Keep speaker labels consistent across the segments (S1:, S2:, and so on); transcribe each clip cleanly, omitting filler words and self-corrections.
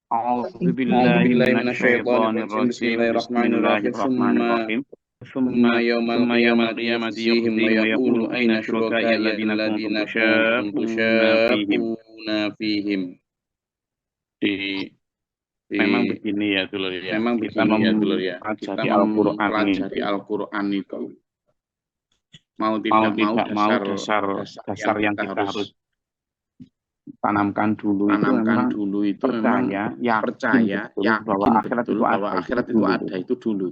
S1: A'udzu
S2: أعوذ
S1: billahi
S2: بالله من الشيطان
S1: minasyaitonir
S2: الرجيم بسم
S1: rajim.
S2: الله الرحمن الرحيم
S1: Bismillahirrahmanirrahim.
S2: ثم يوم
S1: Thumma yawmal
S2: القيامة
S1: qiyamati
S2: يخزيهم
S1: yukhzihim wa
S2: ويقول
S1: yaqulu
S2: أين
S1: aina syuraka'i
S2: شركائي
S1: alladziina kuntum
S2: الذين كنتم
S1: tusyaqquna fihim.
S2: تشاقون فيهم.
S1: Di,
S2: Di,
S1: memang begini ya dulu ya.
S2: memang
S1: Kita
S2: begini ya dulu ya, kita
S1: mempelajari Al-Qur'an
S2: mempelajari
S1: itu
S2: Al-Quran itu mau
S1: mau
S2: tidak mau
S1: tidak mau
S2: dasar yang
S1: dasar yang
S2: kita
S1: kita
S2: harus
S1: harus tanamkan dulu itu
S2: tanamkan
S1: memang
S2: dulu itu memang
S1: percaya, yakin
S2: percaya,
S1: betul bahwa
S2: yakin
S1: akhirat
S2: betul
S1: itu
S2: bahwa
S1: ada itu
S2: akhirat itu
S1: dulu.
S2: ada itu dulu.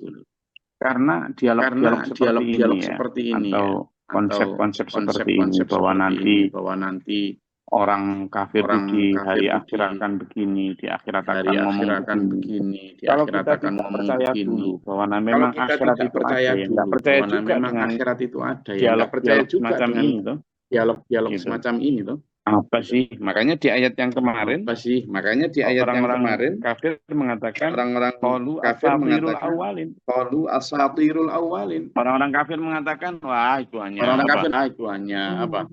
S1: Karena dialog-dialog
S2: Karena
S1: seperti ini
S2: dialog-dialog
S1: ya,
S2: seperti ini ya,
S1: atau
S2: atau
S1: konsep-konsep seperti ini
S2: konsep-konsep
S1: bahwa
S2: seperti ini
S1: nanti
S2: bahwa nanti
S1: orang kafir itu
S2: orang
S1: di
S2: kafir
S1: hari
S2: itu di
S1: akhirat akan begini, di akhirat
S2: hari
S1: akan ngomong
S2: akhir akan
S1: begini.
S2: begini, di
S1: Kalau
S2: akhirat
S1: kita
S2: akan
S1: tidak
S2: ngomong
S1: percaya
S2: begini.
S1: dulu bahwa
S2: Kalau
S1: memang
S2: kita
S1: akhirat
S2: tidak
S1: itu
S2: percaya
S1: ada, ya nggak
S2: dulu
S1: percaya
S2: bahwa
S1: juga
S2: memang
S1: dengan
S2: akhirat itu ada, ya nggak percaya
S1: dialog-dialog
S2: juga
S1: semacam
S2: dengan
S1: ini tuh,
S2: dialog-dialog
S1: gitu.
S2: semacam ini tuh.
S1: Apa sih? Makanya di ayat yang kemarin,
S2: Apa sih? Makanya di ayat yang
S1: orang-orang
S2: kemarin
S1: kafir mengatakan,
S2: orang-orang
S1: qalu
S2: kafir
S1: asatirul
S2: mengatakan
S1: awalin.
S2: qalu asatirul awalin.
S1: Orang-orang kafir mengatakan, wah itu hanya
S2: Orang-orang
S1: apa?
S2: kafir itu hanya apa?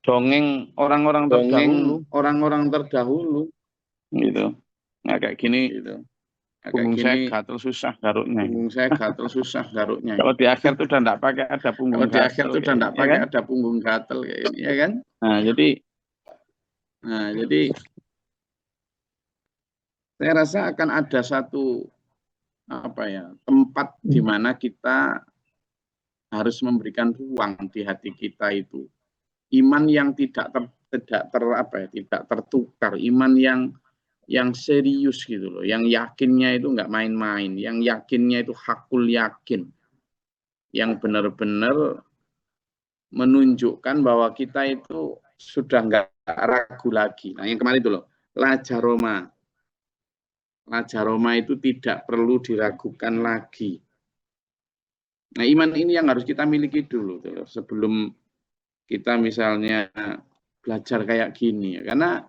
S1: Dongeng orang-orang
S2: Dongeng
S1: terdahulu,
S2: orang-orang terdahulu.
S1: gitu. Nah kayak gini,
S2: Gitu. Nah, kayak
S1: punggung saya
S2: gini
S1: gatel susah garuknya.
S2: punggung saya gatel susah garuknya.
S1: Kalau di akhir tuh udah enggak pakai ada punggung
S2: Kalau di akhir
S1: gatel
S2: tuh udah
S1: kayak
S2: enggak
S1: ini, ya
S2: pakai
S1: kan?
S2: ada punggung gatel kayak ini, ya kan?
S1: Jadi
S2: Saya rasa akan ada satu tempat di mana kita harus memberikan ruang di hati kita itu. Iman yang tidak tertukar, iman yang serius gitu loh, yang yakinnya itu nggak main-main, yang yakinnya itu hakul yakin, yang benar-benar menunjukkan bahwa kita itu sudah nggak ragu lagi. Nah yang kemarin itu loh, la jaroma itu tidak perlu diragukan lagi. Nah iman ini yang harus kita miliki dulu tuh, sebelum kita misalnya belajar kayak gini, karena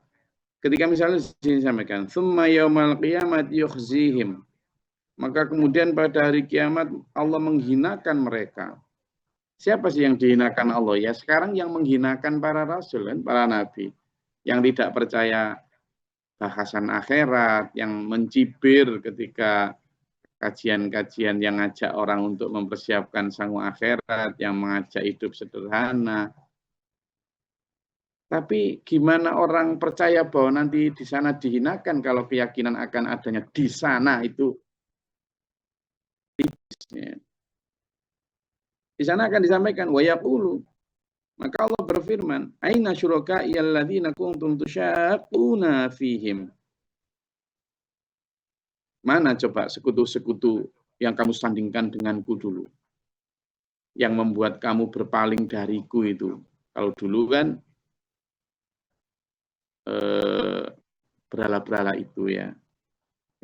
S2: ketika misalnya disampaikan summa yaumal qiyamati yukhzihim, maka kemudian pada hari kiamat Allah menghinakan mereka. Siapa sih yang dihinakan Allah? Ya sekarang yang menghinakan para rasul kan, para nabi, yang tidak percaya bahasan akhirat, yang mencibir ketika kajian-kajian yang ngajak orang untuk mempersiapkan sangu akhirat, yang mengajak hidup sederhana. Tapi gimana orang percaya bahwa nanti di sana dihinakan kalau keyakinan akan adanya di sana itu tipsnya. Di sana akan disampaikan wa yaqulu, maka Allah berfirman, aina syuraka'i alladzina kuntum tusyaqquna fihim. Mana coba sekutu-sekutu yang kamu sandingkan denganku dulu, yang membuat kamu berpaling dariku itu. Kalau dulu kan berhala-berhala itu ya,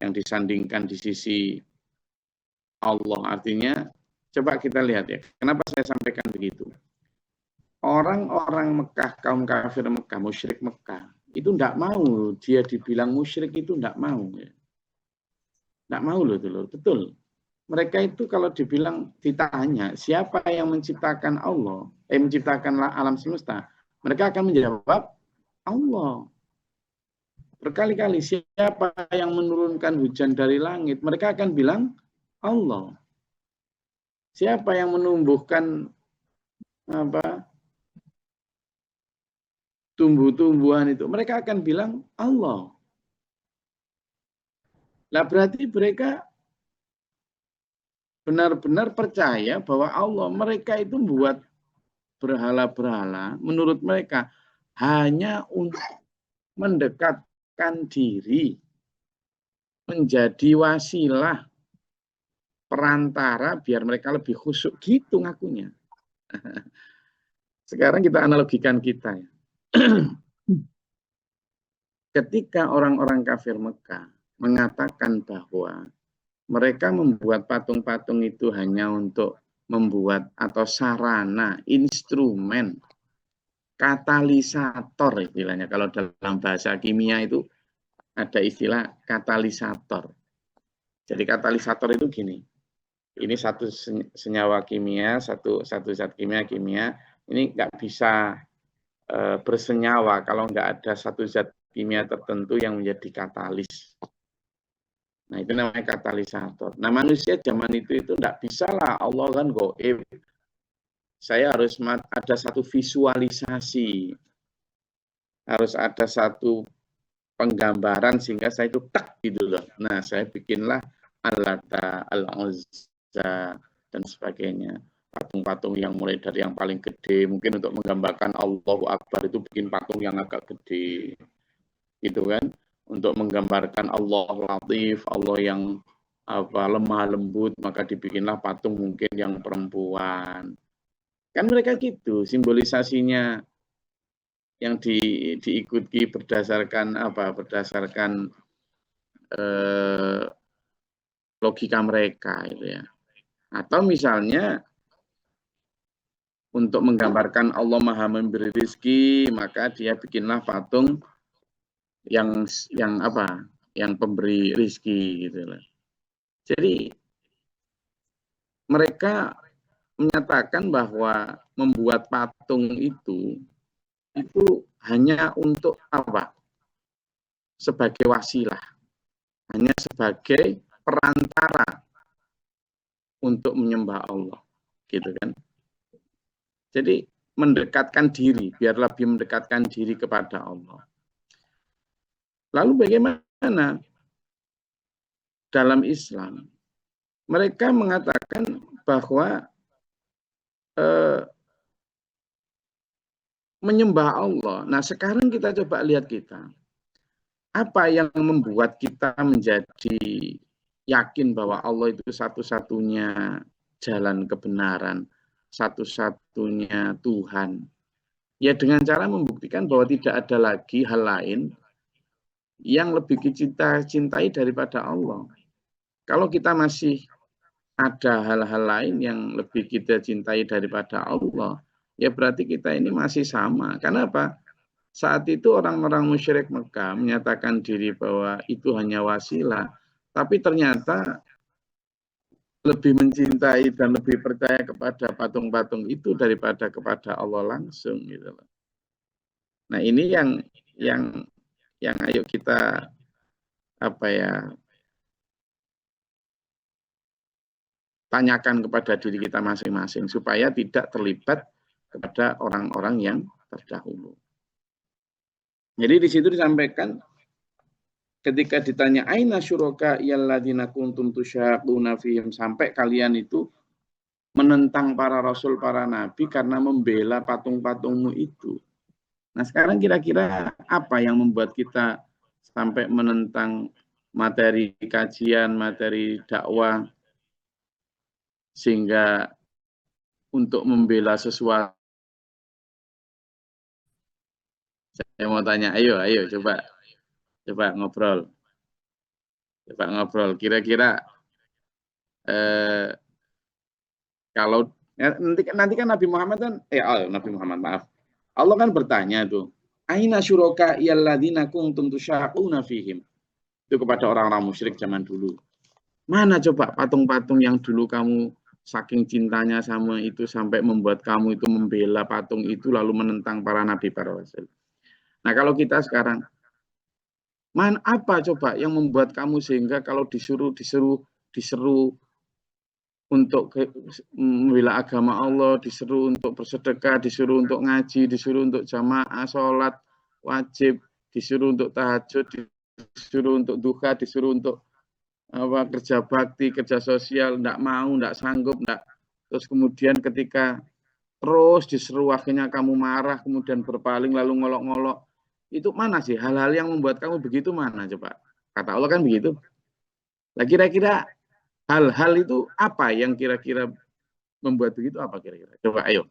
S2: yang disandingkan di sisi Allah. Artinya, coba kita lihat ya, kenapa saya sampaikan begitu. Orang-orang Mekah, kaum kafir Mekah, musyrik Mekah, itu tidak mau dia dibilang musyrik, itu tidak mau. Ya. Tidak mau loh, betul. Mereka itu kalau dibilang, ditanya, siapa yang menciptakan Allah, menciptakan alam semesta, mereka akan menjawab, Allah. Berkali-kali, siapa yang menurunkan hujan dari langit, mereka akan bilang, Allah. Siapa yang menumbuhkan tumbuh-tumbuhan itu? Mereka akan bilang Allah. Lah berarti mereka benar-benar percaya bahwa Allah, mereka itu buat berhala-berhala menurut mereka hanya untuk mendekatkan diri, menjadi wasilah perantara biar mereka lebih khusyuk gitu ngakunya. Sekarang kita analogikan kita ya. Ketika orang-orang kafir Mekah mengatakan bahwa mereka membuat patung-patung itu hanya untuk membuat atau sarana, instrumen, katalisator istilahnya. Kalau dalam bahasa kimia itu ada istilah katalisator. Jadi katalisator itu gini, ini satu senyawa kimia, satu zat kimia, ini nggak bisa bersenyawa kalau nggak ada satu zat kimia tertentu yang menjadi katalis. Nah, itu namanya katalisator. Nah, manusia zaman itu tidak bisa lah, Allah kan gaib. Saya harus ada satu visualisasi, harus ada satu penggambaran sehingga saya itu tak gitu loh. Nah, saya bikinlah Al-Lata, Al-Uzza, dan sebagainya. Patung-patung yang mulai dari yang paling gede, mungkin untuk menggambarkan Allahu Akbar itu bikin patung yang agak gede, gitu kan. Untuk menggambarkan Allah Latif, Allah yang lemah lembut, maka dibikinlah patung mungkin yang perempuan. Kan mereka gitu, simbolisasinya yang diikuti berdasarkan berdasarkan logika mereka itu ya. Atau misalnya untuk menggambarkan Allah Maha memberi rezeki, maka dia bikinlah patung yang yang pemberi rezeki gitu loh. Jadi mereka menyatakan bahwa membuat patung itu hanya untuk apa? Sebagai wasilah, hanya sebagai perantara untuk menyembah Allah, gitu kan? Jadi mendekatkan diri, biar lebih mendekatkan diri kepada Allah. Lalu bagaimana dalam Islam? Mereka mengatakan bahwa menyembah Allah. Nah, sekarang kita coba lihat apa yang membuat kita menjadi yakin bahwa Allah itu satu-satunya jalan kebenaran, satu-satunya Tuhan. Ya dengan cara membuktikan bahwa tidak ada lagi hal lain yang lebih kita cintai daripada Allah. Kalau kita masih ada hal-hal lain yang lebih kita cintai daripada Allah, ya berarti kita ini masih sama. Karena apa? Saat itu orang-orang musyrik Mekah menyatakan diri bahwa itu hanya wasilah, tapi ternyata lebih mencintai dan lebih percaya kepada patung-patung itu daripada kepada Allah langsung gitu loh. Nah, ini yang ayo kita tanyakan kepada diri kita masing-masing supaya tidak terlibat kepada orang-orang yang terdahulu. Jadi di situ disampaikan ketika ditanya aina syuraka yalladzina kuntum tusyaquna fihim, sampai kalian itu menentang para rasul, para nabi karena membela patung-patungmu itu. Nah, sekarang kira-kira apa yang membuat kita sampai menentang materi kajian, materi dakwah, sehingga untuk membela sesuatu. Saya mau tanya, ayo coba ngobrol. Kira-kira kalau nanti kan Nabi Muhammad kan Nabi Muhammad maaf. Allah kan bertanya tuh, aina syuraka yalladzina kuntum tusyaquna fihim. Itu kepada orang-orang musyrik zaman dulu. Mana coba patung-patung yang dulu kamu saking cintanya sama itu sampai membuat kamu itu membela patung itu lalu menentang para nabi, para rasul. Nah, kalau kita sekarang, apa coba yang membuat kamu sehingga kalau diseru untuk membela agama Allah, disuruh untuk bersedekah, disuruh untuk ngaji, disuruh untuk jamaah, sholat wajib, disuruh untuk tahajud, disuruh untuk duha, disuruh untuk kerja bakti, kerja sosial, enggak mau, enggak sanggup, enggak. Terus kemudian ketika terus diseru akhirnya kamu marah, kemudian berpaling lalu ngolok-ngolok. Itu mana sih hal-hal yang membuat kamu begitu, mana coba? Kata Allah kan begitu. Nah, kira-kira hal-hal itu apa yang kira-kira membuat begitu, apa kira-kira? Coba ayo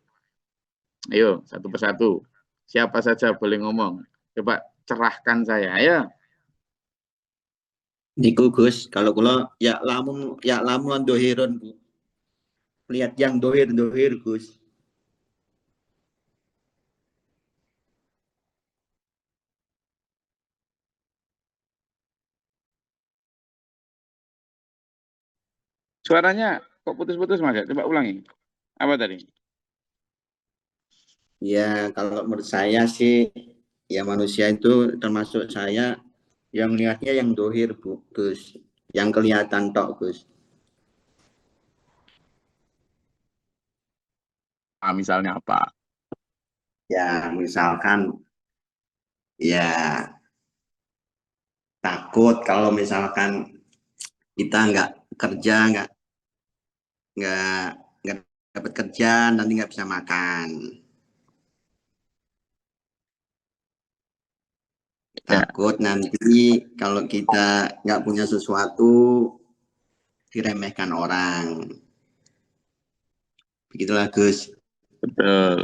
S2: satu persatu. Siapa saja boleh ngomong. Coba cerahkan saya, ayo.
S3: Niku Gus, kalau ya lamun dohiron, lihat yang dohir Gus.
S1: Suaranya kok putus-putus Mas? Coba ulangi. Apa tadi?
S3: Ya, kalau menurut saya sih Ya manusia itu termasuk saya yang melihatnya yang dohir, Bu, Gus. Yang kelihatan tok, Gus.
S2: Misalnya apa?
S3: Ya misalkan ya takut kalau misalkan kita nggak kerja, nggak nggak dapat kerja, nanti nggak bisa makan.
S2: Ya,
S3: Takut nanti kalau kita nggak punya sesuatu diremehkan orang. Begitulah Gus.
S2: betul.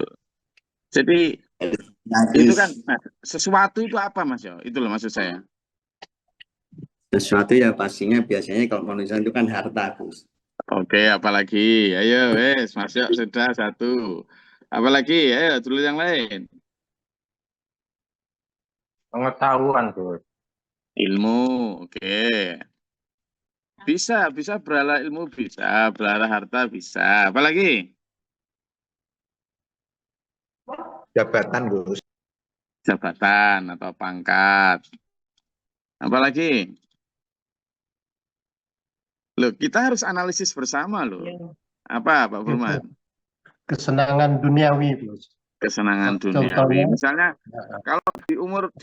S2: Jadi
S3: Nah,
S2: itu
S3: Gus,
S2: kan sesuatu itu apa Mas Yo? Itu loh maksud saya.
S3: sesuatu ya pastinya biasanya kalau manusia itu kan harta Gus.
S2: Oke, apalagi? Ayo, wes, Mas Yo sudah satu. Apalagi? Ayo, tulis yang lain.
S4: Pengetahuan, Gus.
S2: Ilmu, oke. Bisa berhala ilmu, bisa. Berhala harta, bisa. Apalagi?
S4: Jabatan, Gus.
S2: Jabatan atau pangkat. Apalagi? Loh, kita harus analisis bersama loh. Apa, Pak Burman?
S5: Kesenangan duniawi, Gus.
S2: Kesenangan duniawi.
S5: Contohnya,
S2: Misalnya, kalau di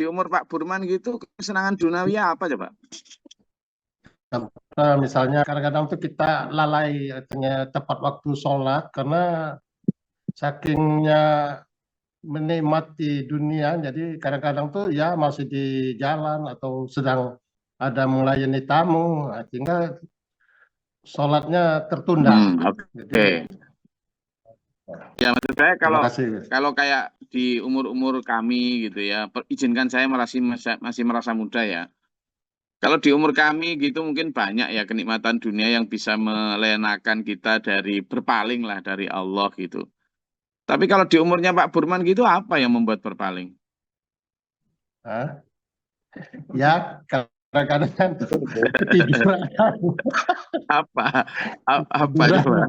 S2: umur Pak Burman gitu, kesenangan duniawi apa coba?
S5: misalnya kadang-kadang tuh kita lalai artinya tepat waktu sholat karena sakingnya menikmati dunia, jadi kadang-kadang tuh ya masih di jalan atau sedang ada melayani tamu, sehingga sholatnya tertunda.
S2: Oke.
S5: Jadi,
S2: Ya, maksud saya
S5: terima kasih.
S2: kalau kayak di umur-umur kami gitu ya, izinkan saya masih merasa muda ya. Kalau di umur kami gitu mungkin banyak ya kenikmatan dunia yang bisa melenakan kita dari berpaling lah dari Allah gitu. Tapi kalau di umurnya Pak Burman gitu apa yang membuat berpaling?
S5: Hah? Ya, kadang-kadang kan ketiduran.
S2: Apa? Apa coba?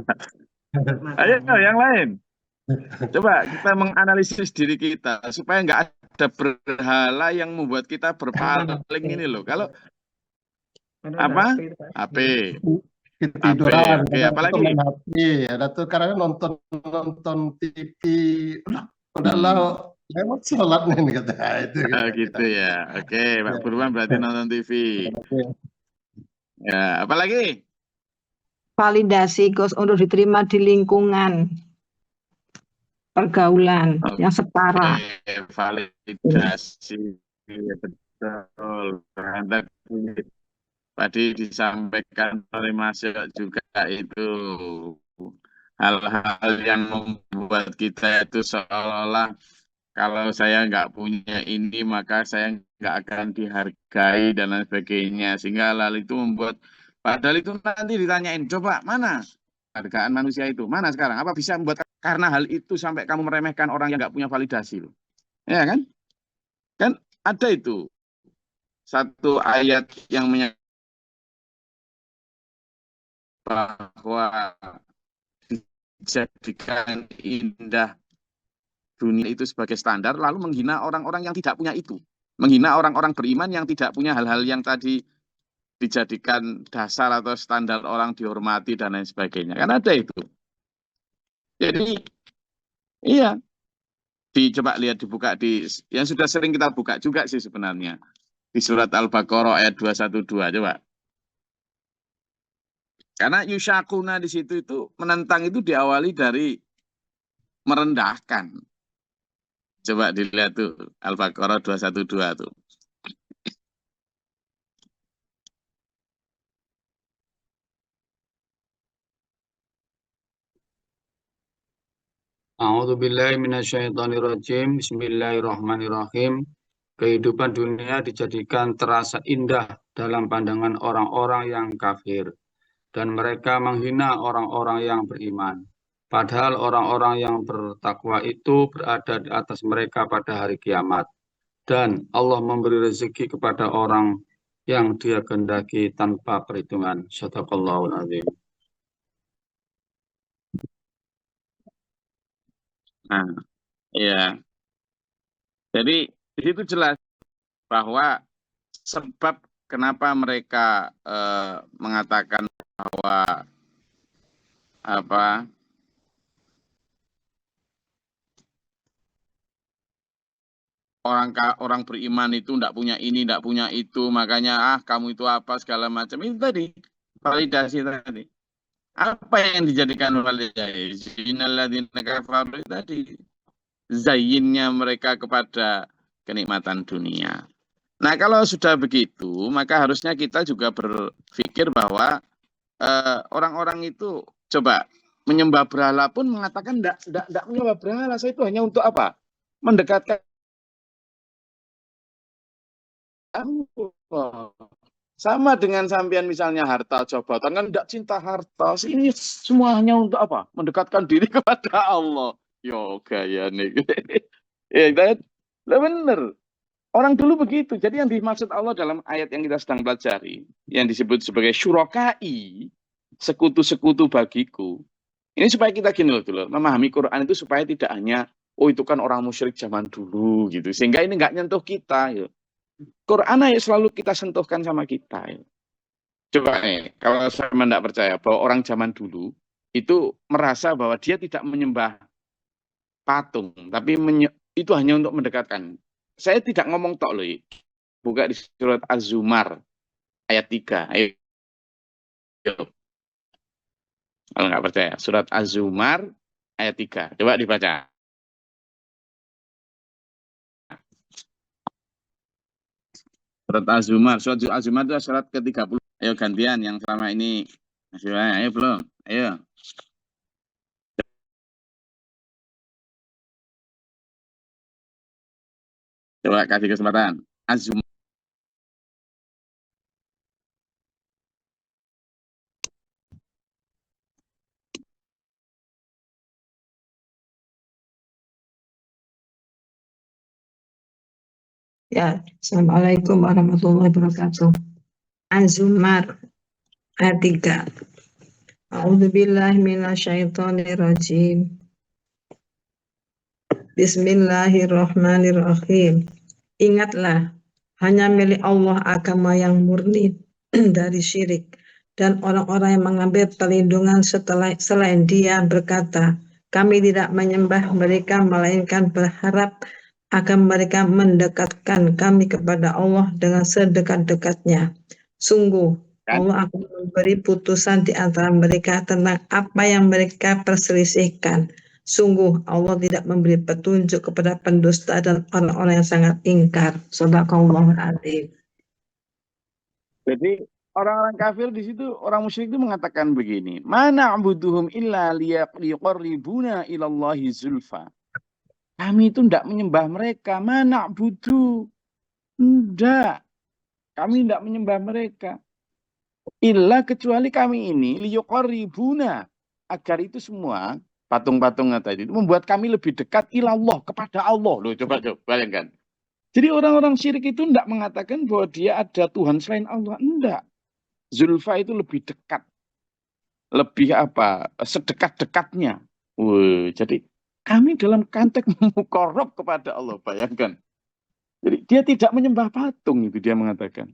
S2: Ayo yang lain. Coba kita menganalisis diri kita supaya nggak ada berhala yang membuat kita berpaling ini loh. Kalau apa? HP.
S5: Ketiduran,
S2: Oke,
S5: kadang
S2: apa
S5: itu
S2: lagi?
S5: main HP, ada tuh kadang nonton TV, udahlah lewat sholat nih kata itu.
S2: Gitu ya. Oke, Pak
S5: Ya,
S2: Burman berarti nonton TV.
S5: ya.
S2: Ya, apa lagi?
S6: Validasi Gus untuk diterima di lingkungan pergaulan yang setara.
S2: Oke, validasi. Ya, betul. Ternyata tadi disampaikan oleh Mas Yo juga itu hal-hal yang membuat kita itu seolah-olah kalau saya nggak punya ini maka saya nggak akan dihargai dan lain sebagainya, sehingga hal itu membuat padahal itu nanti ditanyain coba mana hargaan manusia itu mana sekarang, apa bisa membuat karena hal itu sampai kamu meremehkan orang yang nggak punya validasi loh, ya kan? Kan ada itu satu ayat yang menyatakan bahwa dijadikan indah dunia itu sebagai standar, lalu menghina orang-orang yang tidak punya itu. Menghina orang-orang beriman yang tidak punya hal-hal yang tadi dijadikan dasar atau standar orang dihormati dan lain sebagainya. Kan ada itu. Jadi, iya. Coba lihat dibuka yang sudah sering kita buka juga sih sebenarnya. Di surat Al-Baqarah ayat 212, coba. Karena yusyakuna di situ itu menentang itu diawali dari merendahkan. Coba dilihat tuh Al-Baqarah 212 tuh.
S7: A'udzubillahi minasyaitonirrajim. Bismillahirrahmanirrahim. Kehidupan dunia dijadikan terasa indah dalam pandangan orang-orang yang kafir, dan mereka menghina orang-orang yang beriman. Padahal orang-orang yang bertakwa itu berada di atas mereka pada hari kiamat. Dan Allah memberi rezeki kepada orang yang Dia kehendaki tanpa perhitungan. Shadaqallahul azim.
S2: Nah, ya. Jadi Di situ jelas bahwa sebab kenapa mereka mengatakan bahwa apa orang beriman itu tidak punya ini, tidak punya itu, makanya kamu itu apa segala macam itu tadi validasi tadi. Apa yang dijadikan validasi? Innalladzina kafaru tadi zayyinnya mereka kepada kenikmatan dunia. Nah, kalau sudah begitu, maka harusnya kita juga berpikir bahwa orang-orang itu coba menyembah berhala pun mengatakan tidak menyembah berhala, saya itu hanya untuk apa? Mendekatkan Allah. Sama dengan sampean misalnya harta jabatan kan tidak cinta harta. Ini semuanya untuk apa? Mendekatkan diri kepada Allah. Yo gaya nih. Ya, benar. Orang dulu begitu. Jadi yang dimaksud Allah dalam ayat yang kita sedang pelajari, yang disebut sebagai syurakai, sekutu-sekutu bagiku. Ini supaya kita gini loh, memahami Quran itu supaya tidak hanya, oh itu kan orang musyrik zaman dulu gitu. Sehingga ini nggak nyentuh kita. Ya. Quran aja selalu kita sentuhkan sama kita. Ya. Coba nih, kalau saya tidak percaya bahwa orang zaman dulu itu merasa bahwa dia tidak menyembah patung, tapi itu hanya untuk mendekatkan. Saya tidak ngomong tok loh. Buka di surat Az-Zumar ayat 3. Ayo. Kalau nggak percaya, surat Az-Zumar ayat 3. Coba dibaca. Surat Az-Zumar itu surat ke-30. Ayo gantian yang selama ini. Ayo belum? Ayo. Coba kasih kesempatan. Az-Zumar.
S6: Ya, Assalamualaikum warahmatullahi wabarakatuh. Az-Zumar ayat 3. A'udzubillahi minasyaitonirrajim. Bismillahirrahmanirrahim. Ingatlah, hanya milik Allah agama yang murni dari syirik, dan orang-orang yang mengambil perlindungan selain Dia berkata, kami tidak menyembah mereka melainkan berharap agar mereka mendekatkan kami kepada Allah dengan sedekat-dekatnya. Sungguh, Allah akan memberi putusan di antara mereka tentang apa yang mereka perselisihkan. Sungguh, Allah tidak memberi petunjuk kepada pendusta dan orang-orang yang sangat ingkar. Shadaqallahul adzim.
S2: Jadi orang-orang kafir di situ, orang musyrik itu mengatakan begini, mana abuduhum illa liqarribuna ilallahi zulfa. Kami itu tidak menyembah mereka, mana budu. Tidak. Kami tidak menyembah mereka. Illa kecuali kami ini liqarribuna, agar itu semua patung-patungnya tadi itu membuat kami lebih dekat ilallah, kepada Allah. Loh, coba bayangkan. Jadi orang-orang syirik itu tidak mengatakan bahwa dia ada Tuhan selain Allah. Enggak. Zulfa itu lebih dekat. Lebih apa? Sedekat-dekatnya. Jadi kami dalam konteks muqarrab kepada Allah. Bayangkan. Jadi dia tidak menyembah patung, itu dia mengatakan.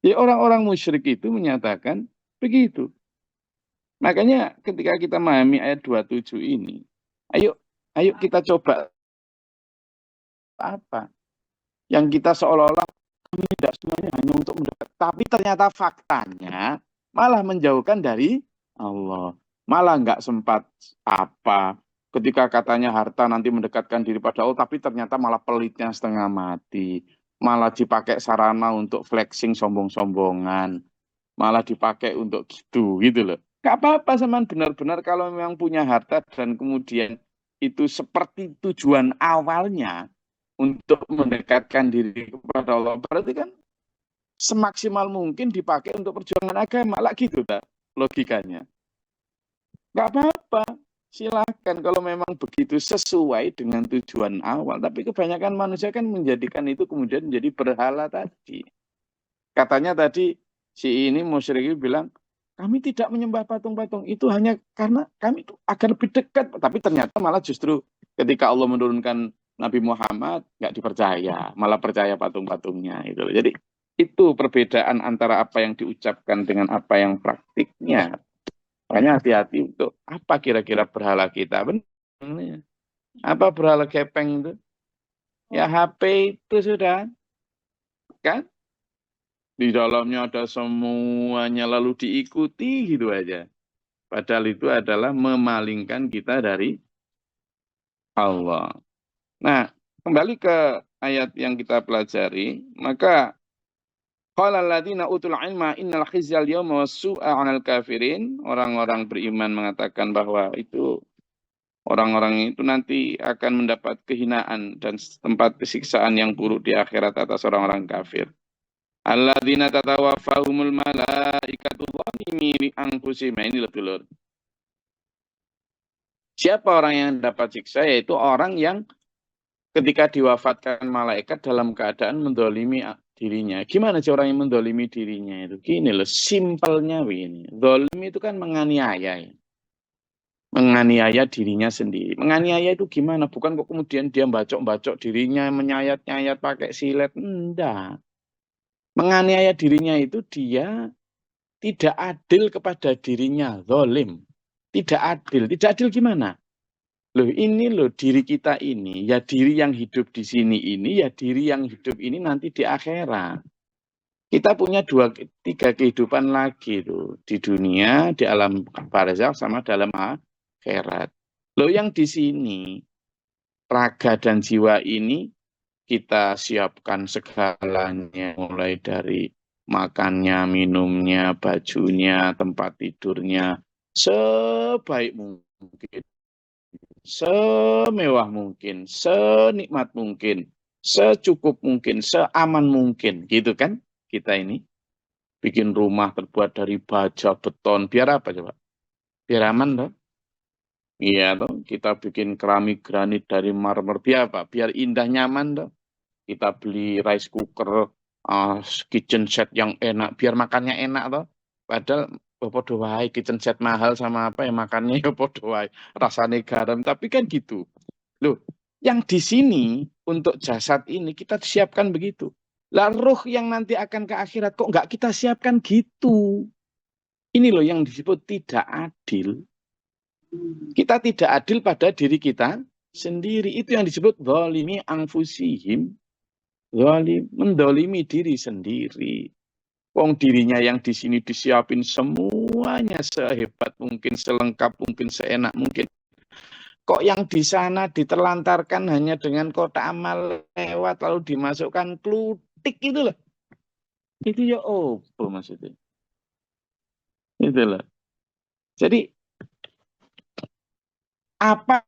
S2: Jadi orang-orang musyrik itu menyatakan begitu. Makanya ketika kita memahami ayat 27 ini, ayo kita coba apa? Yang kita seolah-olah kami tidak semuanya hanya untuk mendekat. Tapi ternyata faktanya malah menjauhkan dari Allah. Malah nggak sempat apa. Ketika katanya harta nanti mendekatkan diri pada Allah, tapi ternyata malah pelitnya setengah mati. Malah dipakai sarana untuk flexing sombong-sombongan. Malah dipakai untuk gitu loh. Gak apa-apa sama benar-benar kalau memang punya harta dan kemudian itu seperti tujuan awalnya untuk mendekatkan diri kepada Allah. Berarti kan semaksimal mungkin dipakai untuk perjuangan agama. Lah gitu tak logikanya. Gak apa-apa. Silahkan kalau memang begitu sesuai dengan tujuan awal. Tapi kebanyakan manusia kan menjadikan itu kemudian menjadi berhala tadi. Katanya tadi si ini musyrik bilang, kami tidak menyembah patung-patung. Itu hanya karena kami itu agar lebih dekat. Tapi ternyata malah justru ketika Allah menurunkan Nabi Muhammad nggak dipercaya, malah percaya patung-patungnya itu. Jadi itu perbedaan antara apa yang diucapkan dengan apa yang praktiknya. Makanya hati-hati untuk apa kira-kira berhala kita. Benar. Apa berhala gepeng itu? Ya HP itu sudah. Kan? Di dalamnya ada semuanya lalu diikuti gitu aja. Padahal itu adalah memalingkan kita dari Allah. Nah, kembali ke ayat yang kita pelajari, maka qala alladziina utul ilma innal khizyal yawma was-su'a 'alal kafirin, orang-orang beriman mengatakan bahwa itu orang-orang itu nanti akan mendapat kehinaan dan tempat siksaan yang buruk di akhirat atas orang-orang kafir. Alladzina tatawaffahumul malaikatu dhalimi anfusihim. Ini lebih lur. Siapa orang yang dapat siksa? Yaitu orang yang ketika diwafatkan malaikat dalam keadaan mendolimi dirinya. Gimana sih orang yang mendolimi dirinya itu? Gini loh, simpelnya begini. Dolimi itu kan menganiaya. Ya. Menganiaya dirinya sendiri. Menganiaya itu gimana? Bukan kok kemudian dia bacok-bacok dirinya, menyayat-nyayat pakai silet. Enggak. Menganiaya dirinya itu dia tidak adil kepada dirinya, zalim. Tidak adil. Tidak adil gimana? Loh ini loh diri kita ini, ya diri yang hidup di sini ini, ya diri yang hidup ini nanti di akhirat. Kita punya 3 kehidupan lagi tuh. Di dunia, di alam barzakh sama dalam akhirat. Loh yang di sini, raga dan jiwa ini, kita siapkan segalanya, mulai dari makannya, minumnya, bajunya, tempat tidurnya, sebaik mungkin, semewah mungkin, senikmat mungkin, secukup mungkin, seaman mungkin, gitu kan kita ini. Bikin rumah terbuat dari baja, beton, biar apa coba? Biar aman toh? Iya toh, kita bikin keramik granit dari marmer, biar apa? Biar indah nyaman toh. Kita beli rice cooker, kitchen set yang enak, biar makannya enak toh. Padahal podo wae kitchen set mahal sama apa ya makannya ya podo wae, rasane garam, tapi kan gitu. Loh, yang di sini untuk jasad ini kita siapkan begitu. Lah ruh yang nanti akan ke akhirat kok nggak kita siapkan gitu. Ini loh yang disebut tidak adil. Kita tidak adil pada diri kita sendiri. Itu yang disebut zalimi anfusihim. Mendolimi diri sendiri. Wong dirinya yang di sini disiapin semuanya sehebat mungkin, selengkap mungkin, seenak mungkin. Kok yang di sana diterlantarkan hanya dengan kotak amal lewat lalu dimasukkan klutik itu loh. Itu ya apa maksudnya? Itu loh. Jadi apa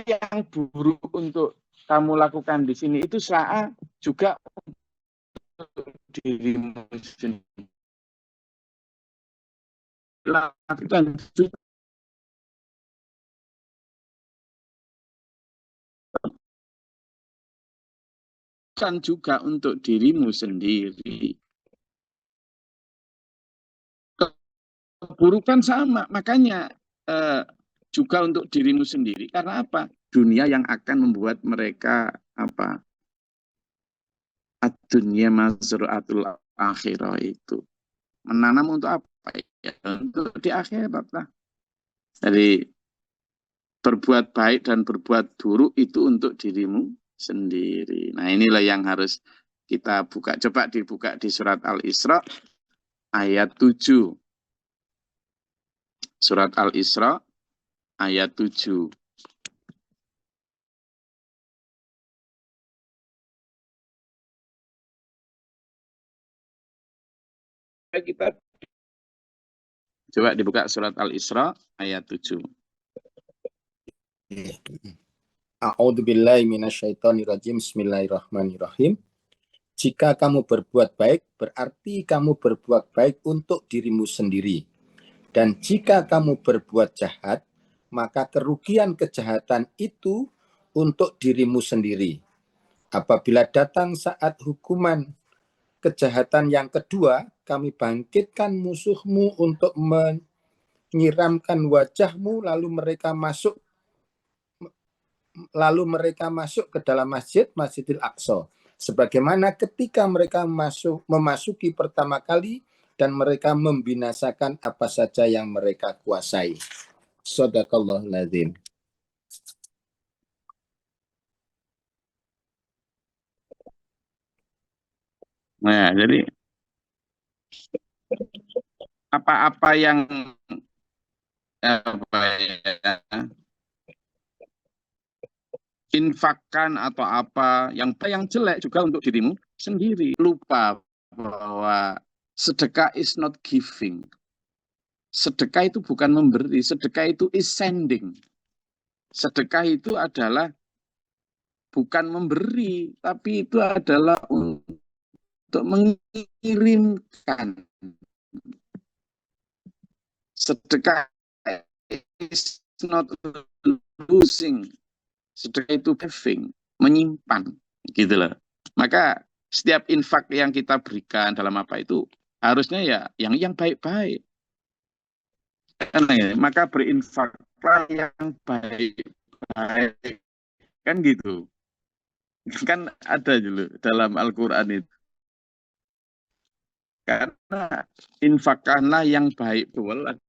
S2: yang buruk untuk kamu lakukan di sini itu saat juga untuk dirimu sendiri. Lakukan juga untuk dirimu sendiri. Keburukan sama, makanya juga untuk dirimu sendiri. Karena apa? Dunia yang akan membuat mereka apa? Ad-dunya mazru'atul akhirah itu. Menanam untuk apa? Ya, untuk di akhirat lah. Jadi berbuat baik dan berbuat buruk itu untuk dirimu sendiri. Nah inilah yang harus kita buka. Coba dibuka di surat Al-Isra ayat 7. Surat Al-Isra ayat 7. Kita coba dibuka surat Al-Isra ayat 7.
S8: A'udzubillahi minasyaitonirrajim. Bismillahirrahmanirrahim. Jika kamu berbuat baik, berarti kamu berbuat baik untuk dirimu sendiri. Dan jika kamu berbuat jahat, maka kerugian kejahatan itu untuk dirimu sendiri. Apabila datang saat hukuman kejahatan yang kedua, kami bangkitkan musuhmu untuk menyiramkan wajahmu, lalu mereka masuk lalu mereka masuk ke dalam Masjidil Aqsa. Sebagaimana ketika mereka memasuki pertama kali dan mereka membinasakan apa saja yang mereka kuasai. Shadaqallahul Azim.
S2: Nah, jadi apa-apa yang infakkan atau apa yang jelek juga untuk dirimu sendiri. Lupa bahwa sedekah is not giving. Sedekah itu bukan memberi, sedekah itu is sending. Sedekah itu adalah bukan memberi, tapi itu adalah untuk mengirimkan. Sedekah is not losing. Sedekah itu giving, menyimpan, gitu loh. Maka setiap infak yang kita berikan dalam apa itu harusnya ya yang baik-baik. Maka berinfaklah yang baik-baik, kan gitu. Kan ada dulu dalam Al-Quran itu. Karena infakkanlah yang baik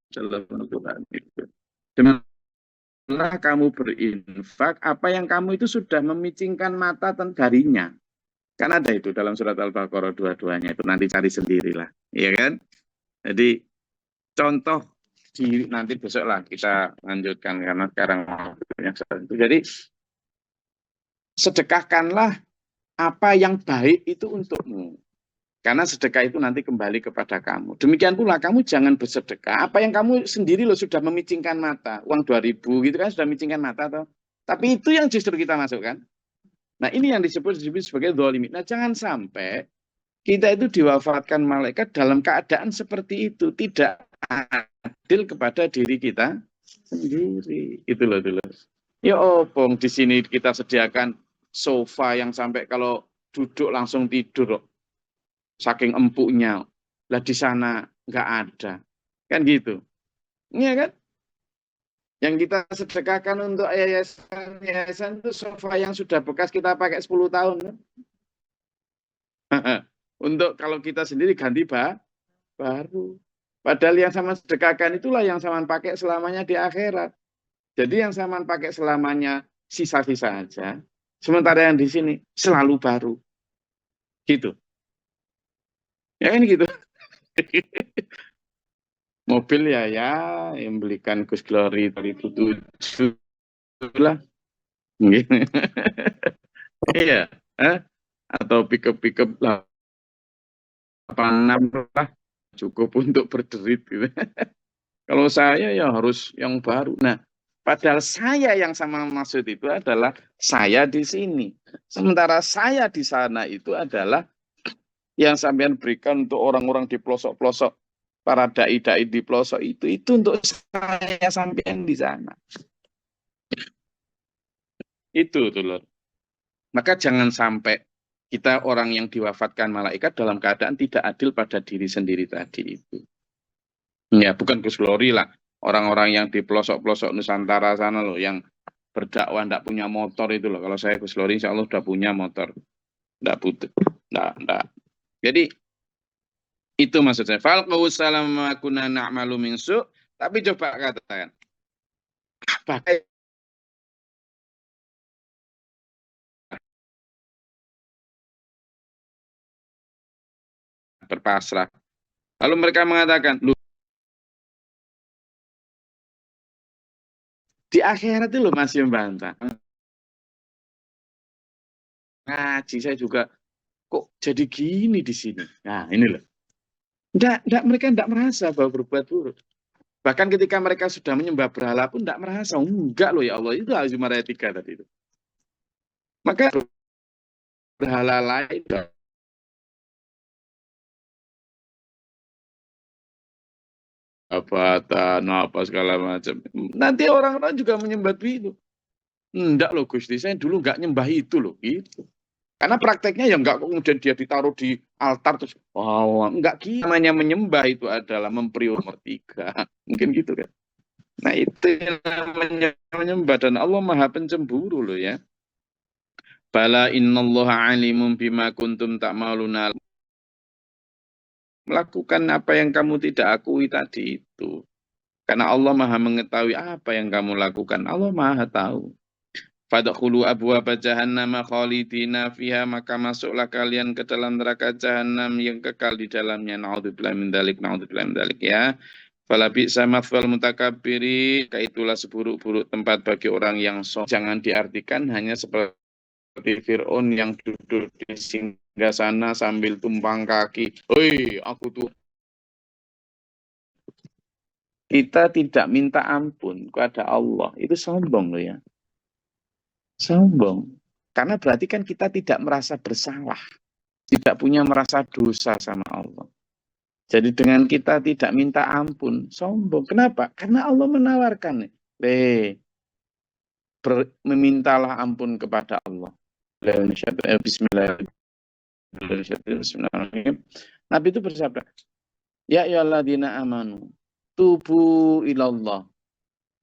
S2: dalam Al-Quran itu. Demikianlah kamu berinfak, apa yang kamu itu sudah memicingkan mata darinya. Kan ada itu dalam surat Al-Baqarah dua-duanya itu, nanti cari sendirilah, ya kan? Jadi contoh nanti besok lah kita lanjutkan karena sekarang yang itu. Jadi sedekahkanlah apa yang baik itu untukmu. Karena sedekah itu nanti kembali kepada kamu. Demikian pula kamu jangan bersedekah. Apa yang kamu sendiri lo sudah memicingkan mata. Uang 2.000 gitu kan sudah memicingkan mata toh. Tapi itu yang justru kita masukkan. Nah ini yang disebut sebagai dzalimin. Nah jangan sampai kita itu diwafatkan malaikat dalam keadaan seperti itu. Tidak adil kepada diri kita sendiri. Itu loh dulu. Ya opong di sini kita sediakan sofa yang sampai kalau duduk langsung tidur. Saking empuknya, lah di sana nggak ada, kan gitu, iya kan? Yang kita sedekahkan untuk yayasan itu sofa yang sudah bekas kita pakai 10 tahun, kan? Untuk kalau kita sendiri ganti baru. Padahal yang sama sedekahkan itulah yang sama pakai selamanya di akhirat. Jadi yang sama pakai selamanya sisa-sisa aja, sementara yang di sini selalu baru, gitu. Ya ini gitu. Mobil ya yang belikan Gus Glory 2007 lah. Iya, atau pick-up lah 86 lah cukup untuk berderit gitu. Kalau saya ya harus yang baru. Nah, padahal saya yang sama maksud itu adalah saya di sini. Sementara saya di sana itu adalah yang sampean berikan untuk orang-orang di pelosok-pelosok, para dai-dai di pelosok itu untuk saya sampean di sana. Itu tuh loh. Maka jangan sampai kita orang yang diwafatkan malaikat dalam keadaan tidak adil pada diri sendiri tadi itu. Ya, bukan Gus Glory lah. Orang-orang yang di pelosok-pelosok Nusantara sana loh, yang berdakwah tidak punya motor itu loh. Kalau saya Gus Glory insya Allah sudah punya motor. Tidak butuh. Tidak. Jadi itu maksud saya. Falqahu salama kunna na'malu min su'. Tapi coba katakan. Pakai berpasrah. Lalu mereka mengatakan, di akhirat itu loh masih membantah. Ngaji saya juga kok jadi gini di sini. Nah, ini loh. Mereka tidak merasa bahwa berbuat buruk. Bahkan ketika mereka sudah menyembah berhala pun tidak merasa. Enggak loh ya Allah, itu Al-Zumar ayat 3 tadi itu. Maka berhala lain apa segala macam. Nanti orang-orang juga menyembah itu. Enggak loh Gusti, saya dulu enggak nyembah itu loh gitu. Karena prakteknya ya enggak kemudian dia ditaruh di altar terus enggak gitu. Namanya menyembah itu adalah memprioritaskan 3. Mungkin gitu kan. Nah itu yang namanya menyembah, dan Allah maha pencemburu loh ya. Bala innallaha alimun bima kuntum ta'maluna. Melakukan apa yang kamu tidak akui tadi itu. Karena Allah maha mengetahui apa yang kamu lakukan. Allah maha tahu. Fadkhulu abwaaba jahannam khalidina fiha, maka masuklah kalian ke dalam neraka jahanam yang kekal di dalamnya. Na'udzubillahi min dzalik, na'udzubillahi min dzalik ya. Fala bi'sa mathwal mutakabbiri, itulah seburuk-buruk tempat bagi orang yang sombong. Jangan diartikan hanya seperti Fir'aun yang duduk di singgasana sambil tumpang kaki. Hei, aku tuh. Kita tidak minta ampun kepada Allah, itu sombong loh ya. Sombong. Karena berarti kan kita tidak merasa bersalah. Tidak punya merasa dosa sama Allah. Jadi dengan kita tidak minta ampun, sombong. Kenapa? Karena Allah menawarkan. Memintalah ampun kepada Allah. Bismillahirrahmanirrahim. Nabi itu bersabda, ya ayyuhalladzina amanu, tubu ilallah.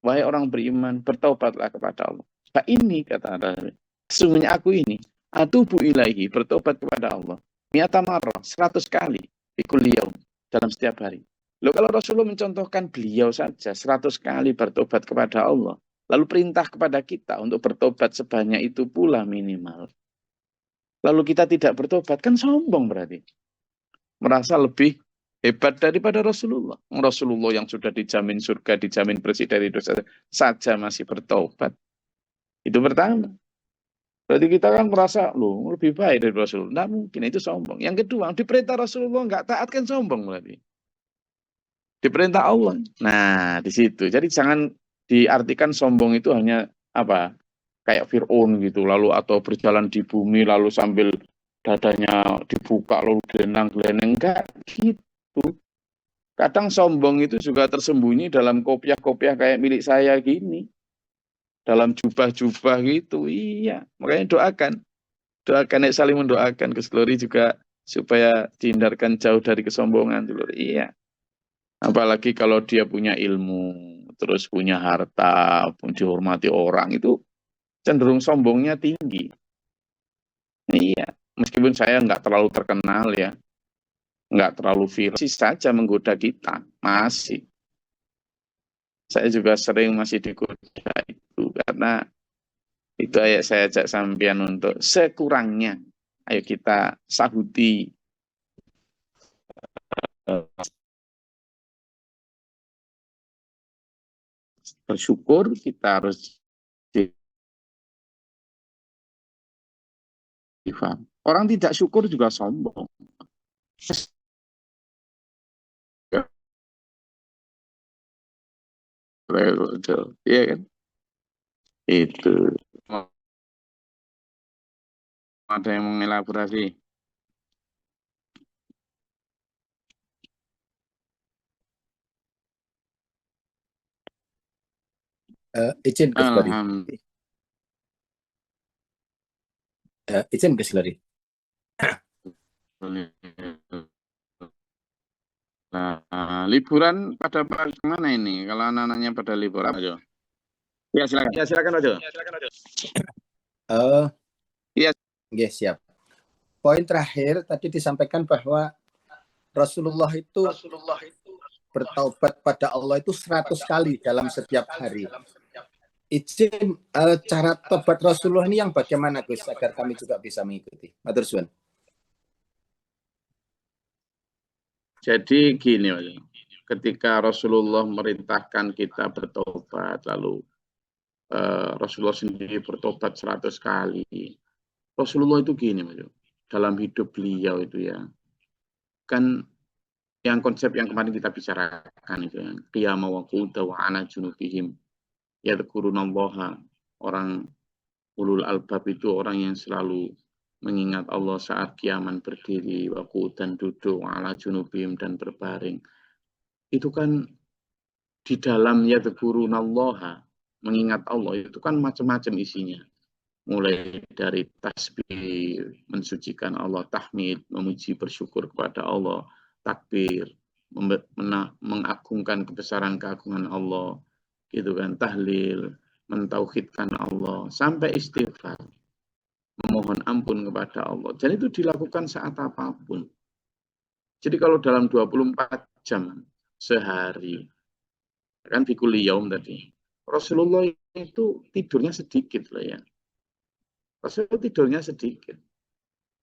S2: Wahai orang beriman, bertobatlah kepada Allah. Fa ini, kata Nabi, sesungguhnya aku ini, atubu ilaihi, bertobat kepada Allah. Mi'ata marrah, 100 kali, bikul yaum, dalam setiap hari. Loh, kalau Rasulullah mencontohkan beliau saja 100 kali bertobat kepada Allah, lalu perintah kepada kita untuk bertobat sebanyak itu pula minimal. Lalu kita tidak bertobat, kan sombong berarti. Merasa lebih hebat daripada Rasulullah. Rasulullah yang sudah dijamin surga, dijamin bersih dari dosa saja masih bertobat. Itu pertama. Berarti kita kan merasa, loh, lebih baik dari Rasulullah. Tidak mungkin, itu sombong. Yang kedua, diperintah Rasulullah nggak taat kan sombong berarti. Diperintah Allah. Nah, di situ. Jadi jangan diartikan sombong itu hanya apa? Kayak Fir'aun gitu, lalu atau berjalan di bumi lalu sambil dadanya dibuka lalu gelenang-gelenang, enggak gitu. Kadang sombong itu juga tersembunyi dalam kopiah-kopiah kayak milik saya gini. Dalam jubah-jubah gitu. Iya, makanya doakan ya, saling mendoakan Gus Glory juga supaya dihindarkan jauh dari kesombongan dulu. Iya. Apalagi kalau dia punya ilmu, terus punya harta, pun dihormati orang, itu cenderung sombongnya tinggi. Iya, meskipun saya nggak terlalu terkenal ya, nggak terlalu viral, masih saja menggoda kita, masih. Saya juga sering masih digoda itu, karena itu saya ajak sampean untuk sekurangnya, ayo kita sahuti bersyukur, kita harus orang tidak syukur juga sombong. Iya kan? Itu. Ada yang mengelaborasi?
S8: Izin Gus Glory. Izin Gus Glory.
S2: Nah, liburan pada mana ini? Kalau anak-anaknya pada liburan aja. Ya silakan. Ya silakan aja.
S8: Iya. Yes, siap. Poin terakhir tadi disampaikan bahwa Rasulullah itu bertaubat pada Allah itu 100 kali dalam setiap hari. Izin cara tobat Rasulullah ini yang bagaimana Gus agar kami juga bisa mengikuti. Matur suwun.
S2: Jadi gini, ketika Rasulullah merintahkan kita bertobat, lalu Rasulullah sendiri bertobat 100 kali. Rasulullah itu gini, dalam hidup beliau itu ya, kan yang konsep yang kemarin kita bicarakan itu ya, qiyama wa qu'uda wa ana junubihim yadhkurunallaha. Orang ulul albab itu orang yang selalu mengingat Allah saat kiaman berdiri, wa qu'udan duduk, wa ala junubihim dan berbaring. Itu kan di dalam yadhkurunallaha, mengingat Allah itu kan macam-macam isinya. Mulai dari tasbih, mensucikan Allah, tahmid, memuji bersyukur kepada Allah, takbir, mengagungkan kebesaran keagungan Allah, gitu kan, tahlil, mentauhidkan Allah, sampai istighfar, memohon ampun kepada Allah. Dan itu dilakukan saat apapun. Jadi kalau dalam 24 jam sehari, kan fikul yaum tadi, Rasulullah itu tidurnya sedikit loh ya. Rasulullah tidurnya sedikit.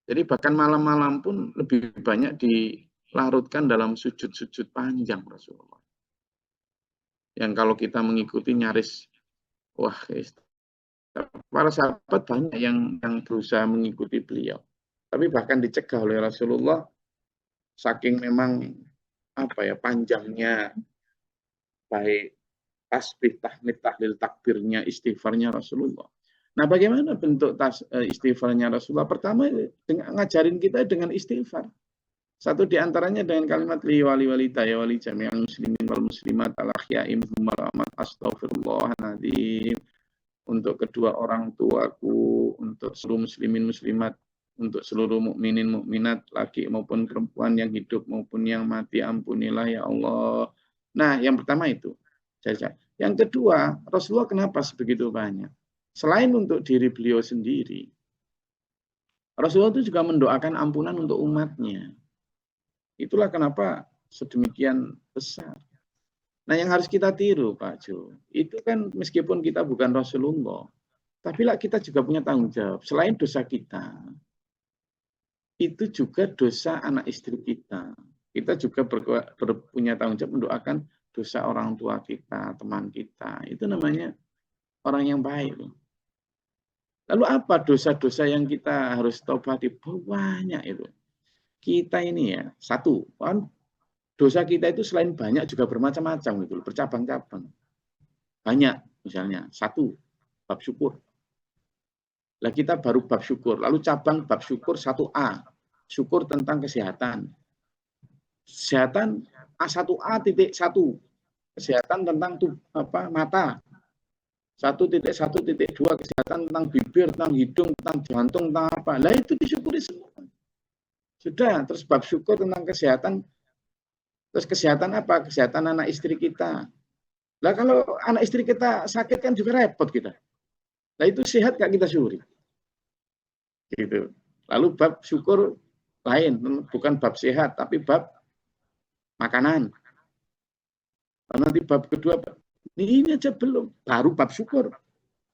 S2: Jadi bahkan malam-malam pun lebih banyak dilarutkan dalam sujud-sujud panjang Rasulullah. Yang kalau kita mengikuti nyaris, wah, para sahabat banyak yang berusaha mengikuti beliau. Tapi bahkan dicegah oleh Rasulullah, saking memang panjangnya, baik tasbih, tahmid, tahlil, takbirnya, istighfarnya Rasulullah. Nah, bagaimana bentuk istighfarnya Rasulullah? Pertama, dengan ngajarin kita dengan istighfar. Satu diantaranya dengan kalimat li wali walidaya wali jami'al muslimin wal muslimat al ahya'i minhum wal amwat astaghfirullahaladzim. Untuk kedua orang tuaku, untuk seluruh muslimin muslimat, untuk seluruh mukminin mukminat, laki maupun perempuan yang hidup maupun yang mati, ampunilah ya Allah. Nah, yang pertama itu. Yang kedua, Rasulullah kenapa sebegitu banyak? Selain untuk diri beliau sendiri, Rasulullah itu juga mendoakan ampunan untuk umatnya. Itulah kenapa sedemikian besar. Nah, yang harus kita tiru, Pak Jo, itu kan meskipun kita bukan Rasulullah, tapi kita juga punya tanggung jawab. Selain dosa kita, itu juga dosa anak istri kita. Kita juga punya tanggung jawab mendoakan dosa orang tua kita, teman kita. Itu namanya orang yang baik. Lalu apa dosa-dosa yang kita harus taubati? Banyak itu. Kita ini ya, satu, dosa kita itu selain banyak juga bermacam-macam gitu, bercabang-cabang. Banyak, misalnya satu, bab syukur. Lah kita baru bab syukur, lalu cabang bab syukur 1A, syukur tentang kesehatan. Kesehatan A1A.1, kesehatan tentang mata. 1.1.2, kesehatan tentang bibir, tentang hidung, tentang jantung, tentang apa. Lah itu disyukuri semua. Sudah, terus bab syukur tentang kesehatan. Terus kesehatan apa? Kesehatan anak istri kita. Lah kalau anak istri kita sakit kan juga repot kita. Lah itu sehat gak kita syukuri? Gitu. Lalu bab syukur lain, bukan bab sehat, tapi bab makanan. Nanti bab kedua, ini aja belum, baru bab syukur.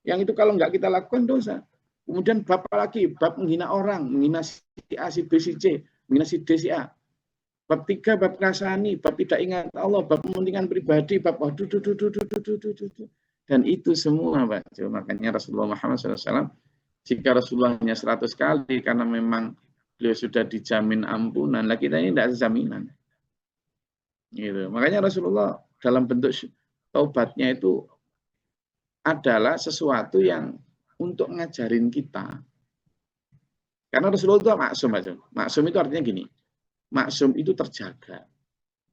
S2: Yang itu kalau nggak kita lakukan dosa. Kemudian bab apa lagi? Bab menghina orang, menghina si A, si B, si C, menghina si D, si A. Bab 3, bab ngasani, bab tidak ingat Allah, bab kepentingan pribadi, bab dan itu semua, Pak. Makanya Rasulullah Muhammad SAW, jika Rasulullah hanya 100 kali, karena memang beliau sudah dijamin ampunan, lah kita ini tidak ada jaminan. Gitu. Makanya Rasulullah dalam bentuk taubatnya itu adalah sesuatu yang untuk ngajarin kita. Karena Rasulullah itu maksum. Maksum itu artinya gini, maksum itu terjaga.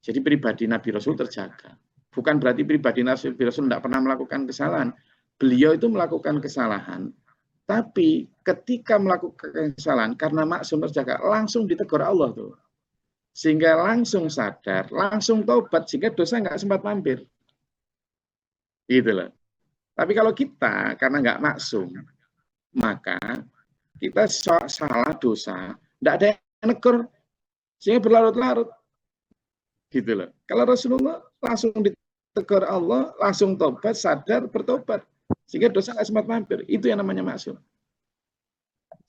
S2: Jadi pribadi Nabi Rasul terjaga. Bukan berarti pribadi Nabi Rasul tidak pernah melakukan kesalahan. Beliau itu melakukan kesalahan. Tapi ketika melakukan kesalahan, karena maksum terjaga, langsung ditegur Allah tuh. Sehingga langsung sadar, langsung taubat, sehingga dosa nggak sempat mampir. Gitu loh. Tapi kalau kita, karena nggak maksum, maka kita salah dosa, tidak ada yang negur, sehingga berlarut-larut. Gitu loh. Kalau Rasulullah langsung ditegur Allah, langsung taubat, sadar, bertobat. Sehingga dosa nggak sempat mampir. Itu yang namanya maksum.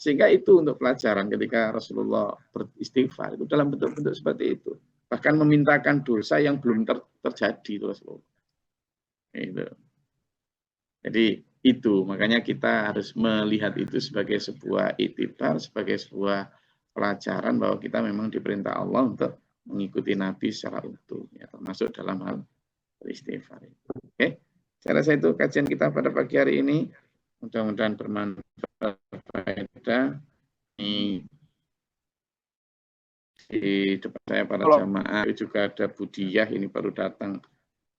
S2: Sehingga itu untuk pelajaran ketika Rasulullah beristighfar. Itu dalam bentuk-bentuk seperti itu. Bahkan memintakan dosa yang belum terjadi. Itu Rasulullah. Itu. Jadi itu, makanya kita harus melihat itu sebagai sebuah iktibar, sebagai sebuah pelajaran bahwa kita memang diperintah Allah untuk mengikuti Nabi secara utuh, ya, termasuk dalam hal beristighfar. Oke, saya rasa itu kajian kita pada pagi hari ini. Mudah-mudahan bermanfaat. Ini di depan saya para jamaah juga ada Budiah, ini baru datang,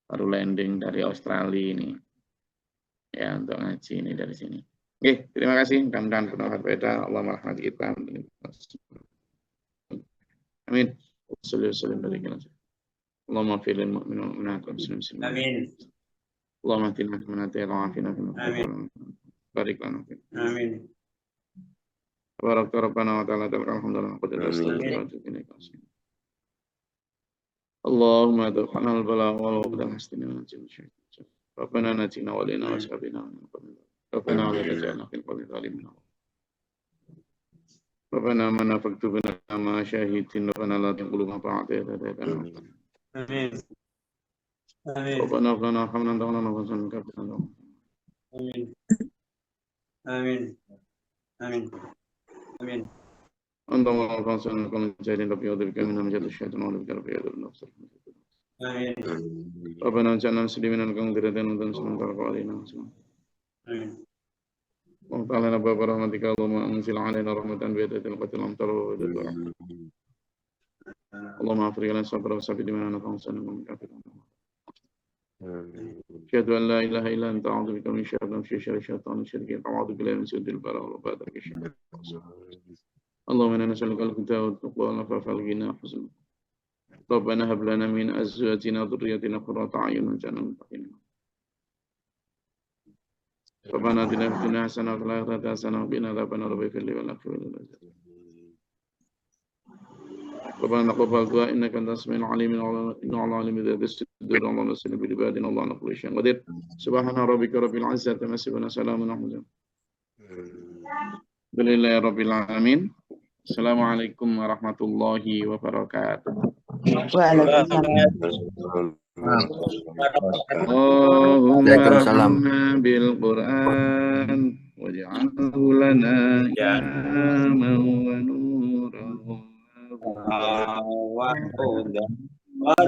S2: baru landing dari Australia ini. Ya, untuk ngaji ini dari sini. Oke, terima kasih. Mudah-mudahan bermanfaat pada Allah merahmati kita. Amin. Allahumma filin mu'minin wa mu'minat wa muslimin. Amin. Allahumma atina fi man hadaita wa afina fi man afait. Barik lana fi.
S9: Amin.
S2: Barak rabbana wa ta'ala alhamdulillah qad astaghfirullah wa atubu ilaik. Allahumma adkhilna al-balagha wal waqta hastina wa najina syaitan. Rabbana natina wa lana wa sabina min qabl. Rabbana la taj'alna fil qawmi zalimin. Rabbana man faktubna ma syahidin rabbana la taquluna ba'da hadaitana.
S9: Amin. Amin.
S2: Rabbana lana hamdan ta'ala wa sanna kafana.
S9: Amin. Amin. Amin. Amin.
S2: Anta wa qasana kun jadin rabbi wa bika min amjad asyaitan wa bika rabbi wa nafs.
S9: Amin.
S2: Rabbana ja'alna muslimin wa qadatan wa sementara qalina.
S9: Amin.
S2: Wa ta'ala baba rahmatika Allahumma anzil 'alaina rahmatan bi yadil qatil amtar wa bid'a. Allahumma afrij lana sabra wa sabit lana nafsana min kafirin. Asyhadu an la ilaha illa anta a'udzu bika min syarri syaitan syarri a'udzu billahi min syarril bala wa badarika syaitan. Allahumma inna nas'aluka al-huda wa at-taqwa wa al-'afafa wal-ghina husna. Rabbana hab lana min azwajina wa dhurriyyatina qurrata a'yun waj'alna lil muttaqin. Rabbana atina fid dunya hasanah wa fil akhirati hasanah wa qina adzabannar wa ighfir li wa lana Rabbana taqabbal du'a innaka antas samiul 'alim innal 'alima bi as-sudur wa nasina bil ibadina Allah na kulli syai'in qadir. Subhana rabbika rabbil 'izzati amma yasifun salamun 'alal Alhamdulillahi rabbil alamin. Assalamualaikum warahmatullahi wabarakatuh. Allahumma bil Qur'an waj'alhu lana imaman wa nuran wa